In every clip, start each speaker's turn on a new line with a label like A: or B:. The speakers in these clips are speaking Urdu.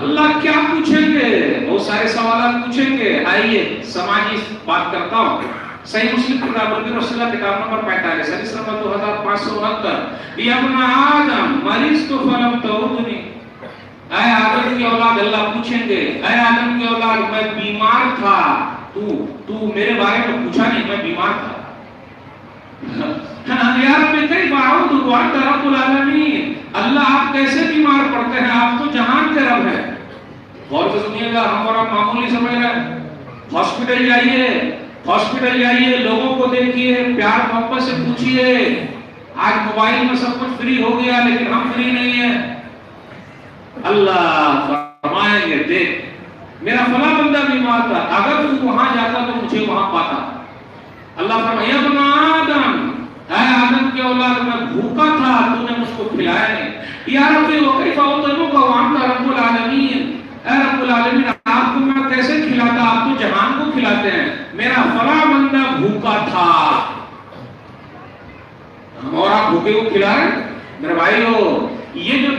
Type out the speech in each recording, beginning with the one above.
A: اللہ کیا پوچھیں گے؟ بہت سارے سوالات پوچھیں گے. آئیے سماجی بات کرتا ہوں. صحیح مسلم کتاب رسول اللہ کتاب نمبر 45 حدیث نمبر 2569. یا ابن آدم مرضت فلم تعودنی. اے آدم کی اولاد اللہ پوچھیں گے، اے آدم کی اولاد میں بیمار تھا، تو میرے بارے میں پوچھا نہیں، میں بیمار تھا. یا رب کیف اعوذ وانت رب العالمین. اللہ آپ کیسے بیمار پڑتے ہیں؟ آپ تو جہان کے رب ہیں. غور سے سنیے گا، ہم اور آپ معمولی سمجھ رہے ہیں. ہاسپٹل جائیے، ہاسپٹل جائیے، لوگوں کو دیکھیے، پیار محبت سے پوچھیے. آج موبائل میں سب کچھ فری ہو گیا لیکن ہم فری نہیں ہیں. اللہ فرمائیں گے دیکھ میرا فلاں بندہ بیمار تھا، اگر تو وہاں جاتا تو مجھے وہاں پاتا. اللہ فرمائے یا ابن آدم، اے آدم کے اولاد میں بھوکا تھا، تو نے مجھ کو کھلایا نہیں. یا رب وکیف اطعمک وانت رب العالمین. اے رب العالمین آپ کو میں کیسے کھلاتا؟ آپ تو جہان کو کھلاتے ہیں. میرا فلاں بندہ بھوکا تھا اور آپ بھوکے کو کھلا رہے ہیں. میرے بھائیو یہ جو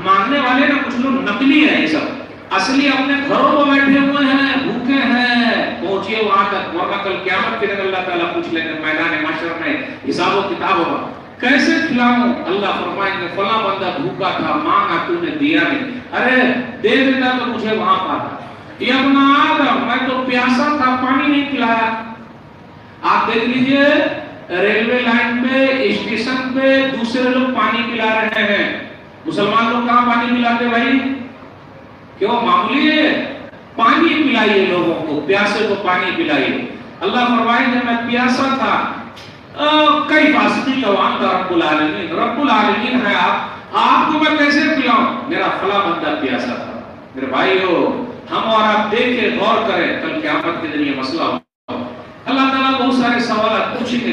A: ماننے والے نا کچھ لوگ نقلی ہیں، یہ سب اصلی اپنے گھروں میں بیٹھے ہوئے ہیں، بھوکے ہیں. پہنچیے وہاں تک، ورنہ کل قیامت کے دن اللہ تعالیٰ پوچھ لیں گے میدان محشر میں، حساب و کتاب ہوگا. کیسے کھلاؤں؟ اللہ فرمائیں گے فلاں بندہ بھوکا تھا، مانگا تو نے دیا نہیں. ارے دے دیتا تو مجھے وہاں پاتا. یا ابن آدم میں تو پیاسا تھا، پانی نہیں پلایا. آپ دیکھ لیجئے ریلوے لائن پہ، اسٹیشن پہ دوسرے لوگ پانی پلا رہے ہیں. مسلمان لوگ کہاں پانی پلاتے بھائی؟ کیوں معمولی ہے؟ پانی پلائیے لوگوں کو، پیاسے کو پانی پلائیے. اللہ فرمائے کہ میں پیاسا تھا. کئی فاسقی کا وانت رب العالمین، رب العالمین ہے آپ کو میں کیسے پلاؤں؟ میرا فلاں بندہ پیاسا تھا. میرے بھائیو ہم اور آپ دیکھیں، غور کریں، کل قیامت کے دن یہ مسئلہ ہوگا. اللہ تعالیٰ بہت سارے سوالات پوچھیں گے.